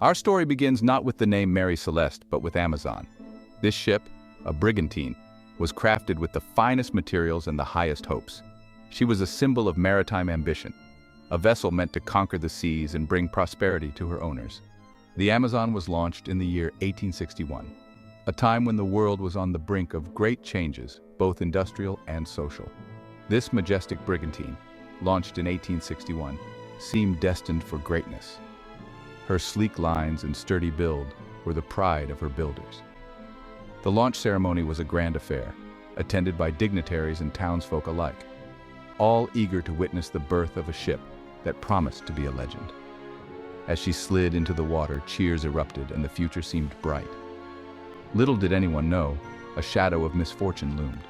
Our story begins not with the name Mary Celeste, but with Amazon. This ship, a brigantine, was crafted with the finest materials and the highest hopes. She was a symbol of maritime ambition, a vessel meant to conquer the seas and bring prosperity to her owners. The Amazon was launched in the year 1861, a time when the world was on the brink of great changes, both industrial and social. This majestic brigantine, launched in 1861, seemed destined for greatness. Her sleek lines and sturdy build were the pride of her builders. The launch ceremony was a grand affair, attended by dignitaries and townsfolk alike, all eager to witness the birth of a ship that promised to be a legend. As she slid into the water, cheers erupted and the future seemed bright. Little did anyone know, a shadow of misfortune loomed.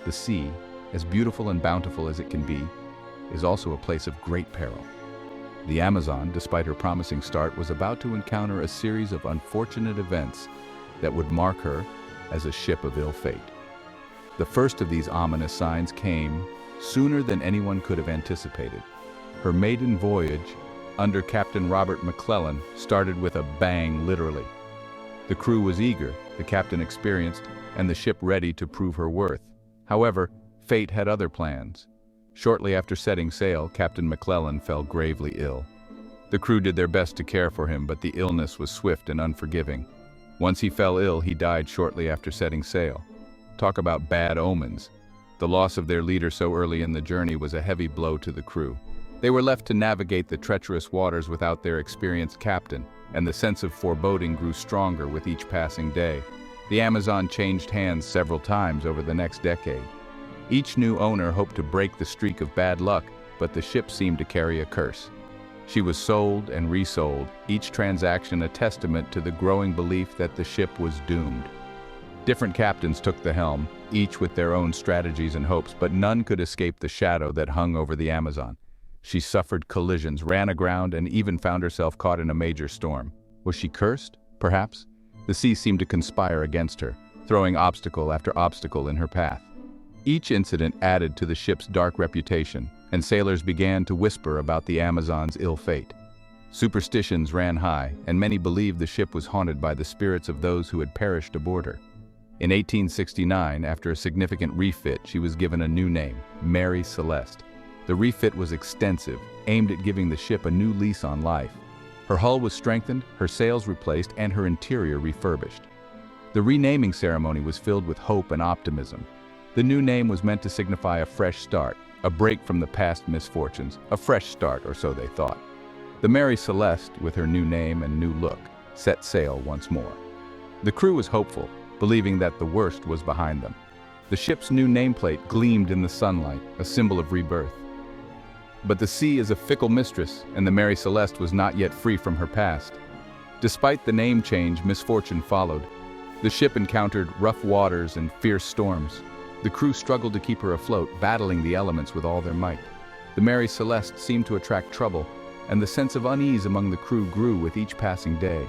The sea, as beautiful and bountiful as it can be, is also a place of great peril. The Amazon, despite her promising start, was about to encounter a series of unfortunate events that would mark her as a ship of ill fate. The first of these ominous signs came sooner than anyone could have anticipated. Her maiden voyage under Captain Robert McClellan started with a bang, literally. The crew was eager, the captain experienced, and the ship ready to prove her worth. However, fate had other plans. Shortly after setting sail, Captain McClellan fell gravely ill. The crew did their best to care for him, but the illness was swift and unforgiving. Once he fell ill, he died shortly after setting sail. Talk about bad omens. The loss of their leader so early in the journey was a heavy blow to the crew. They were left to navigate the treacherous waters without their experienced captain, and the sense of foreboding grew stronger with each passing day. The Amazon changed hands several times over the next decade. Each new owner hoped to break the streak of bad luck, but the ship seemed to carry a curse. She was sold and resold, each transaction a testament to the growing belief that the ship was doomed. Different captains took the helm, each with their own strategies and hopes, but none could escape the shadow that hung over the Amazon. She suffered collisions, ran aground, and even found herself caught in a major storm. Was she cursed? Perhaps. The sea seemed to conspire against her, throwing obstacle after obstacle in her path. Each incident added to the ship's dark reputation, and sailors began to whisper about the Amazon's ill fate. Superstitions ran high, and many believed the ship was haunted by the spirits of those who had perished aboard her. In 1869, after a significant refit, she was given a new name, Mary Celeste. The refit was extensive, aimed at giving the ship a new lease on life. Her hull was strengthened, her sails replaced, and her interior refurbished. The renaming ceremony was filled with hope and optimism. The new name was meant to signify a fresh start, a break from the past misfortunes, a fresh start, or so they thought. The Mary Celeste, with her new name and new look, set sail once more. The crew was hopeful, believing that the worst was behind them. The ship's new nameplate gleamed in the sunlight, a symbol of rebirth. But the sea is a fickle mistress, and the Mary Celeste was not yet free from her past. Despite the name change, misfortune followed. The ship encountered rough waters and fierce storms. The crew struggled to keep her afloat, battling the elements with all their might. The Mary Celeste seemed to attract trouble, and the sense of unease among the crew grew with each passing day.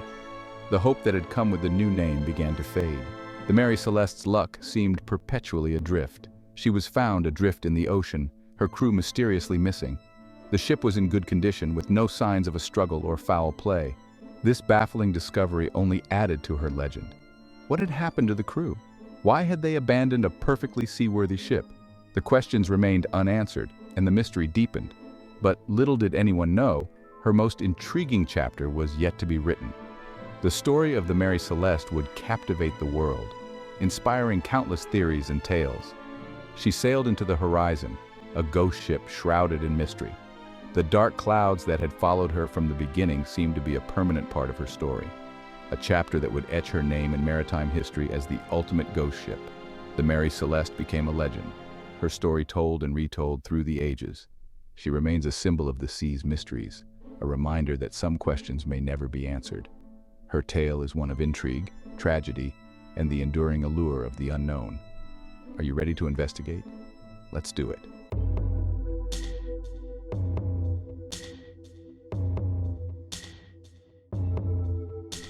The hope that had come with the new name began to fade. The Mary Celeste's luck seemed perpetually adrift. She was found adrift in the ocean, her crew mysteriously missing. The ship was in good condition, with no signs of a struggle or foul play. This baffling discovery only added to her legend. What had happened to the crew? Why had they abandoned a perfectly seaworthy ship? The questions remained unanswered, and the mystery deepened. But little did anyone know, her most intriguing chapter was yet to be written. The story of the Mary Celeste would captivate the world, inspiring countless theories and tales. She sailed into the horizon, a ghost ship shrouded in mystery. The dark clouds that had followed her from the beginning seemed to be a permanent part of her story, a chapter that would etch her name in maritime history as the ultimate ghost ship. The Mary Celeste became a legend, her story told and retold through the ages. She remains a symbol of the sea's mysteries, a reminder that some questions may never be answered. Her tale is one of intrigue, tragedy, and the enduring allure of the unknown. Are you ready to investigate? Let's do it.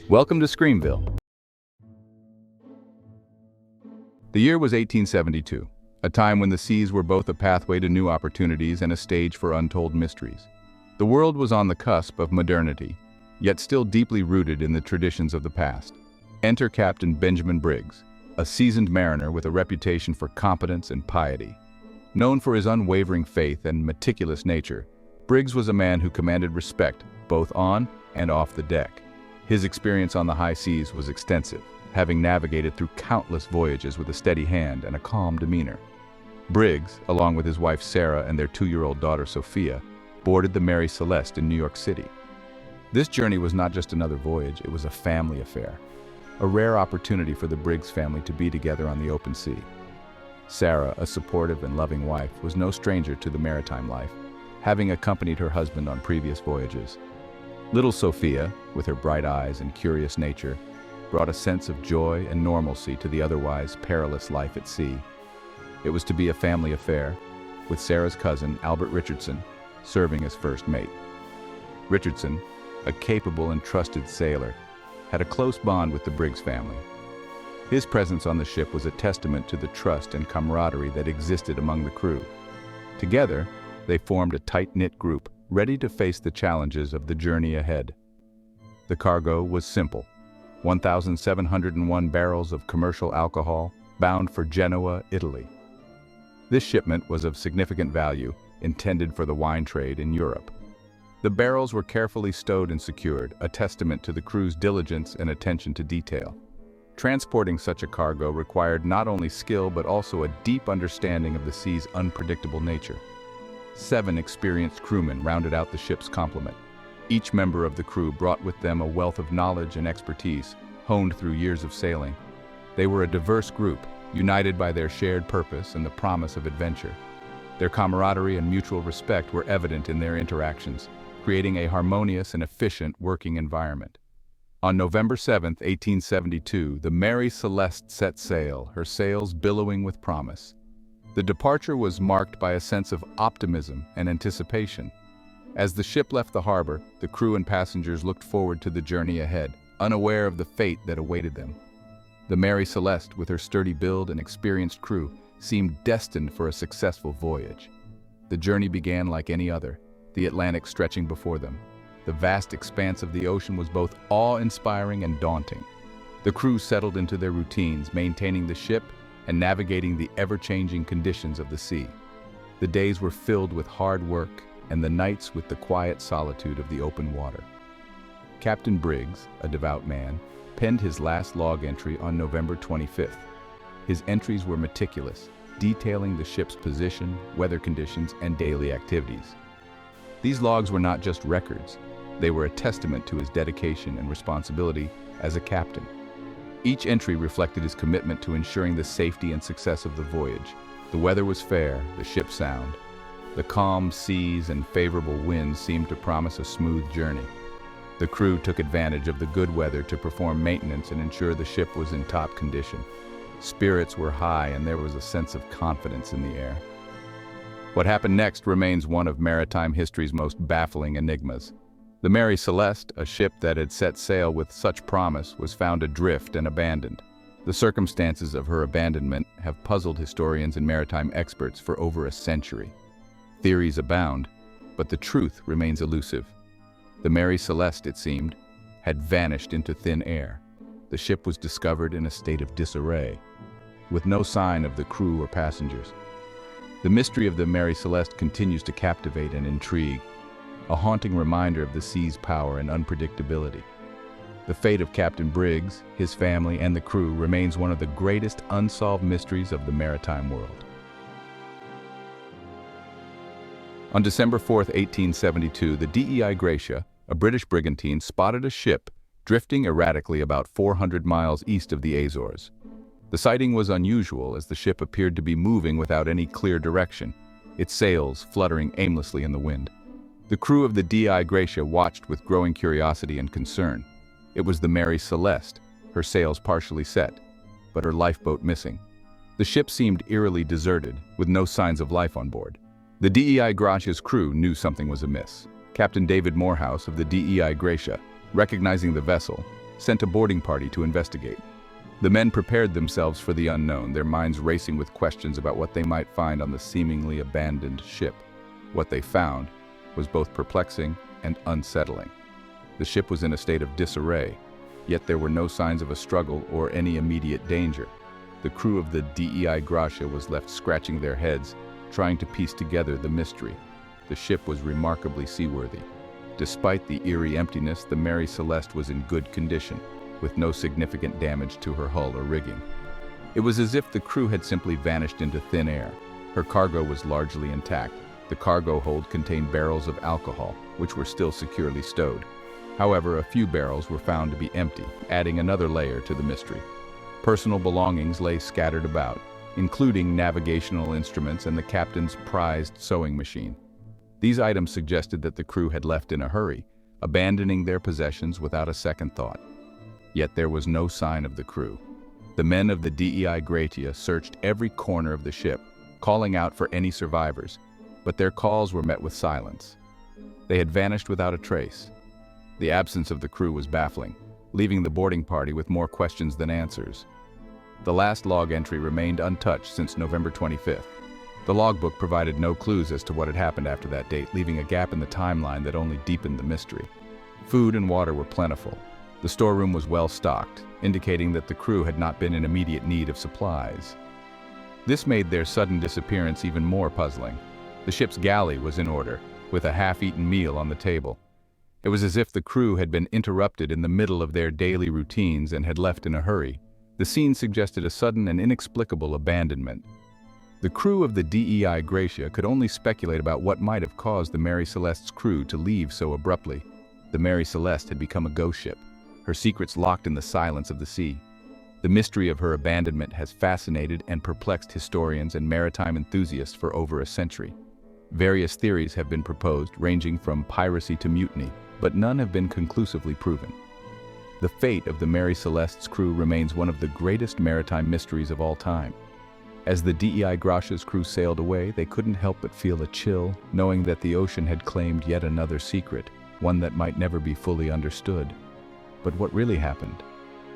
Welcome to Screamville. The year was 1872, a time when the seas were both a pathway to new opportunities and a stage for untold mysteries. The world was on the cusp of modernity. yet still deeply rooted in the traditions of the past. Enter Captain Benjamin Briggs, a seasoned mariner with a reputation for competence and piety. Known for his unwavering faith and meticulous nature, Briggs was a man who commanded respect both on and off the deck. His experience on the high seas was extensive, having navigated through countless voyages with a steady hand and a calm demeanor. Briggs, along with his wife Sarah and their 2-year-old daughter Sophia, boarded the Mary Celeste in New York City. This journey was not just another voyage, it was a family affair, a rare opportunity for the Briggs family to be together on the open sea. Sarah, a supportive and loving wife, was no stranger to the maritime life, having accompanied her husband on previous voyages. Little Sophia, with her bright eyes and curious nature, brought a sense of joy and normalcy to the otherwise perilous life at sea. It was to be a family affair, with Sarah's cousin, Albert Richardson, serving as first mate. Richardson, a capable and trusted sailor, had a close bond with the Briggs family. His presence on the ship was a testament to the trust and camaraderie that existed among the crew. Together, they formed a tight-knit group, ready to face the challenges of the journey ahead. The cargo was simple: 1,701 barrels of commercial alcohol bound for Genoa, Italy. This shipment was of significant value, intended for the wine trade in Europe. The barrels were carefully stowed and secured, a testament to the crew's diligence and attention to detail. Transporting such a cargo required not only skill but also a deep understanding of the sea's unpredictable nature. 7 experienced crewmen rounded out the ship's complement. Each member of the crew brought with them a wealth of knowledge and expertise, honed through years of sailing. They were a diverse group, united by their shared purpose and the promise of adventure. Their camaraderie and mutual respect were evident in their interactions, creating a harmonious and efficient working environment. On November 7, 1872, the Mary Celeste set sail, her sails billowing with promise. The departure was marked by a sense of optimism and anticipation. As the ship left the harbor, the crew and passengers looked forward to the journey ahead, unaware of the fate that awaited them. The Mary Celeste, with her sturdy build and experienced crew, seemed destined for a successful voyage. The journey began like any other, the Atlantic stretching before them. The vast expanse of the ocean was both awe-inspiring and daunting. The crew settled into their routines, maintaining the ship and navigating the ever-changing conditions of the sea. The days were filled with hard work, and the nights with the quiet solitude of the open water. Captain Briggs, a devout man, penned his last log entry on November 25th. His entries were meticulous, detailing the ship's position, weather conditions, and daily activities. These logs were not just records, they were a testament to his dedication and responsibility as a captain. Each entry reflected his commitment to ensuring the safety and success of the voyage. The weather was fair, the ship sound. The calm seas and favorable winds seemed to promise a smooth journey. The crew took advantage of the good weather to perform maintenance and ensure the ship was in top condition. Spirits were high and there was a sense of confidence in the air. What happened next remains one of maritime history's most baffling enigmas. The Mary Celeste, a ship that had set sail with such promise, was found adrift and abandoned. The circumstances of her abandonment have puzzled historians and maritime experts for over a century. Theories abound, but the truth remains elusive. The Mary Celeste, it seemed, had vanished into thin air. The ship was discovered in a state of disarray, with no sign of the crew or passengers. The mystery of the Mary Celeste continues to captivate and intrigue, a haunting reminder of the sea's power and unpredictability. The fate of Captain Briggs, his family, and the crew remains one of the greatest unsolved mysteries of the maritime world. On December 4, 1872, the DEI Gracia, a British brigantine, spotted a ship drifting erratically about 400 miles east of the Azores. The sighting was unusual as the ship appeared to be moving without any clear direction, its sails fluttering aimlessly in the wind. The crew of the DEI Gracia watched with growing curiosity and concern. It was the Mary Celeste, her sails partially set, but her lifeboat missing. The ship seemed eerily deserted, with no signs of life on board. The DEI Gracia's crew knew something was amiss. Captain David Morehouse of the DEI Gracia, recognizing the vessel, sent a boarding party to investigate. The men prepared themselves for the unknown, their minds racing with questions about what they might find on the seemingly abandoned ship. What they found was both perplexing and unsettling. The ship was in a state of disarray, yet there were no signs of a struggle or any immediate danger. The crew of the Dei Gratia was left scratching their heads, trying to piece together the mystery. The ship was remarkably seaworthy. Despite the eerie emptiness, the Mary Celeste was in good condition, with no significant damage to her hull or rigging. It was as if the crew had simply vanished into thin air. Her cargo was largely intact. The cargo hold contained barrels of alcohol, which were still securely stowed. However, a few barrels were found to be empty, adding another layer to the mystery. Personal belongings lay scattered about, including navigational instruments and the captain's prized sewing machine. These items suggested that the crew had left in a hurry, abandoning their possessions without a second thought. Yet there was no sign of the crew. The men of the Dei Gratia searched every corner of the ship, calling out for any survivors, but their calls were met with silence. They had vanished without a trace. The absence of the crew was baffling, leaving the boarding party with more questions than answers. The last log entry remained untouched since November 25th. The logbook provided no clues as to what had happened after that date, leaving a gap in the timeline that only deepened the mystery. Food and water were plentiful. The storeroom was well stocked, indicating that the crew had not been in immediate need of supplies. This made their sudden disappearance even more puzzling. The ship's galley was in order, with a half-eaten meal on the table. It was as if the crew had been interrupted in the middle of their daily routines and had left in a hurry. The scene suggested a sudden and inexplicable abandonment. The crew of the Dei Gratia could only speculate about what might have caused the Mary Celeste's crew to leave so abruptly. The Mary Celeste had become a ghost ship, her secrets locked in the silence of the sea. The mystery of her abandonment has fascinated and perplexed historians and maritime enthusiasts for over a century. Various theories have been proposed, ranging from piracy to mutiny, but none have been conclusively proven. The fate of the Mary Celeste's crew remains one of the greatest maritime mysteries of all time. As the Dei Gratia's crew sailed away, they couldn't help but feel a chill, knowing that the ocean had claimed yet another secret, one that might never be fully understood. But what really happened?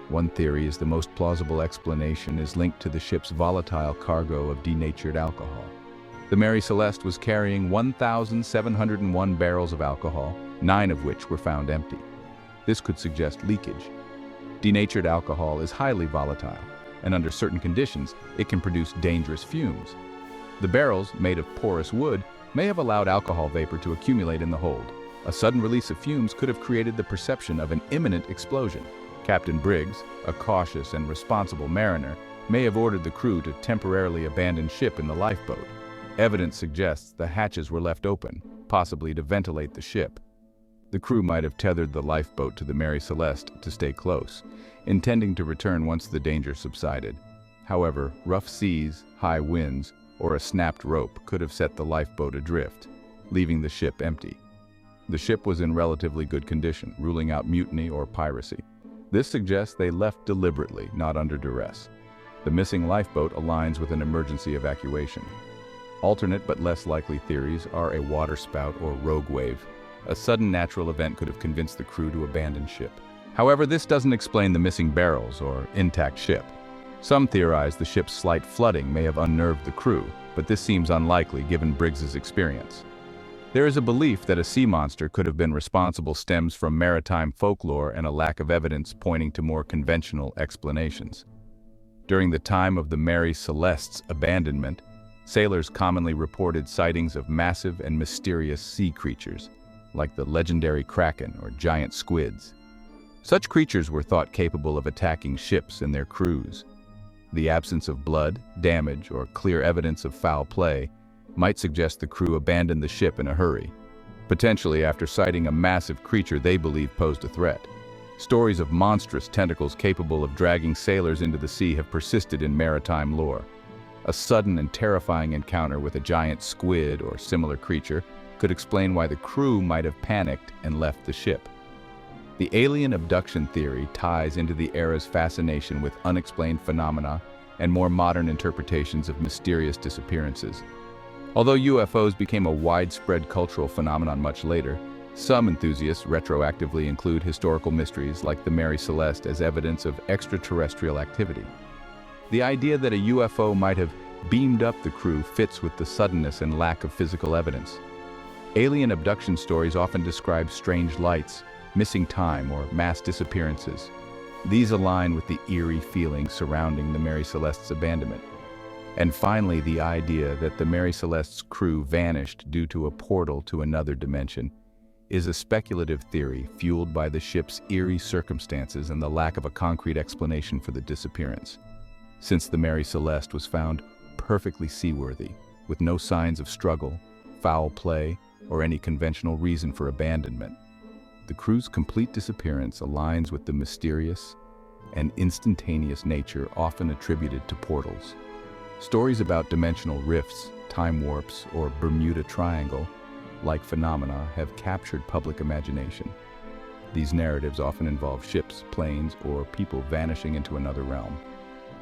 One theory is the most plausible explanation is linked to the ship's volatile cargo of denatured alcohol. The Mary Celeste was carrying 1,701 barrels of alcohol, 9 of which were found empty. This could suggest leakage. Denatured alcohol is highly volatile, and under certain conditions, it can produce dangerous fumes. The barrels, made of porous wood, may have allowed alcohol vapor to accumulate in the hold. A sudden release of fumes could have created the perception of an imminent explosion. Captain Briggs, a cautious and responsible mariner, may have ordered the crew to temporarily abandon ship in the lifeboat. Evidence suggests the hatches were left open, possibly to ventilate the ship. The crew might have tethered the lifeboat to the Mary Celeste to stay close, intending to return once the danger subsided. However, rough seas, high winds, or a snapped rope could have set the lifeboat adrift, leaving the ship empty. The ship was in relatively good condition, ruling out mutiny or piracy. This suggests they left deliberately, not under duress. The missing lifeboat aligns with an emergency evacuation. Alternate but less likely theories are a waterspout or rogue wave. A sudden natural event could have convinced the crew to abandon ship. However, this doesn't explain the missing barrels or intact ship. Some theorize the ship's slight flooding may have unnerved the crew, but this seems unlikely given Briggs's experience. There is a belief that a sea monster could have been responsible stems from maritime folklore and a lack of evidence pointing to more conventional explanations. During the time of the Mary Celeste's abandonment, sailors commonly reported sightings of massive and mysterious sea creatures, like the legendary kraken or giant squids. Such creatures were thought capable of attacking ships and their crews. The absence of blood, damage, or clear evidence of foul play might suggest the crew abandoned the ship in a hurry, potentially after sighting a massive creature they believed posed a threat. Stories of monstrous tentacles capable of dragging sailors into the sea have persisted in maritime lore. A sudden and terrifying encounter with a giant squid or similar creature could explain why the crew might have panicked and left the ship. The alien abduction theory ties into the era's fascination with unexplained phenomena and more modern interpretations of mysterious disappearances. Although UFOs became a widespread cultural phenomenon much later, some enthusiasts retroactively include historical mysteries like the Mary Celeste as evidence of extraterrestrial activity. The idea that a UFO might have beamed up the crew fits with the suddenness and lack of physical evidence. Alien abduction stories often describe strange lights, missing time, or mass disappearances. These align with the eerie feeling surrounding the Mary Celeste's abandonment. And finally, the idea that the Mary Celeste's crew vanished due to a portal to another dimension is a speculative theory fueled by the ship's eerie circumstances and the lack of a concrete explanation for the disappearance. Since the Mary Celeste was found perfectly seaworthy, with no signs of struggle, foul play, or any conventional reason for abandonment, the crew's complete disappearance aligns with the mysterious and instantaneous nature often attributed to portals. Stories about dimensional rifts, time warps, or Bermuda Triangle-like phenomena have captured public imagination. These narratives often involve ships, planes, or people vanishing into another realm.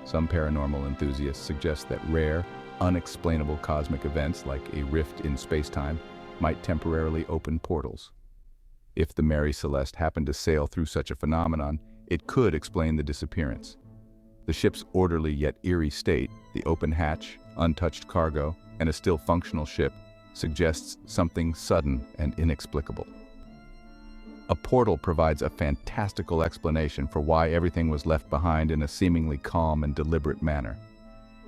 Some paranormal enthusiasts suggest that rare, unexplainable cosmic events like a rift in space-time might temporarily open portals. If the Mary Celeste happened to sail through such a phenomenon, it could explain the disappearance. The ship's orderly yet eerie state, the open hatch, untouched cargo, and a still functional ship, suggests something sudden and inexplicable. A portal provides a fantastical explanation for why everything was left behind in a seemingly calm and deliberate manner.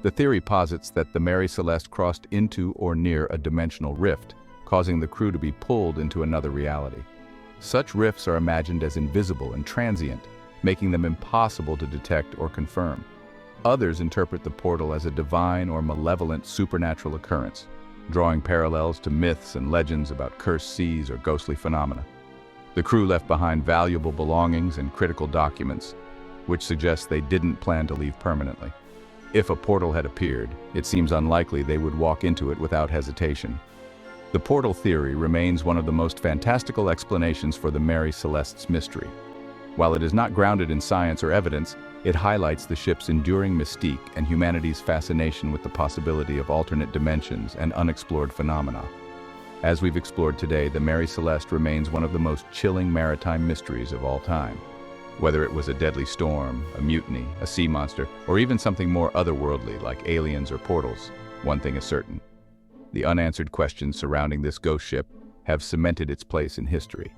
The theory posits that the Mary Celeste crossed into or near a dimensional rift, causing the crew to be pulled into another reality. Such rifts are imagined as invisible and transient, making them impossible to detect or confirm. Others interpret the portal as a divine or malevolent supernatural occurrence, drawing parallels to myths and legends about cursed seas or ghostly phenomena. The crew left behind valuable belongings and critical documents, which suggests they didn't plan to leave permanently. If a portal had appeared, it seems unlikely they would walk into it without hesitation. The portal theory remains one of the most fantastical explanations for the Mary Celeste's mystery. While it is not grounded in science or evidence, it highlights the ship's enduring mystique and humanity's fascination with the possibility of alternate dimensions and unexplored phenomena. As we've explored today, the Mary Celeste remains one of the most chilling maritime mysteries of all time. Whether it was a deadly storm, a mutiny, a sea monster, or even something more otherworldly like aliens or portals, one thing is certain. The unanswered questions surrounding this ghost ship have cemented its place in history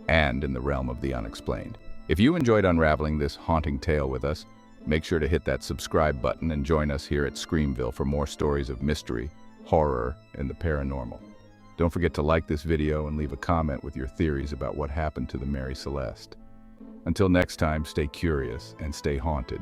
and in the realm of the unexplained. If you enjoyed unraveling this haunting tale with us, make sure to hit that subscribe button and join us here at Screamville for more stories of mystery, horror, and the paranormal. Don't forget to like this video and leave a comment with your theories about what happened to the Mary Celeste. Until next time, stay curious and stay haunted.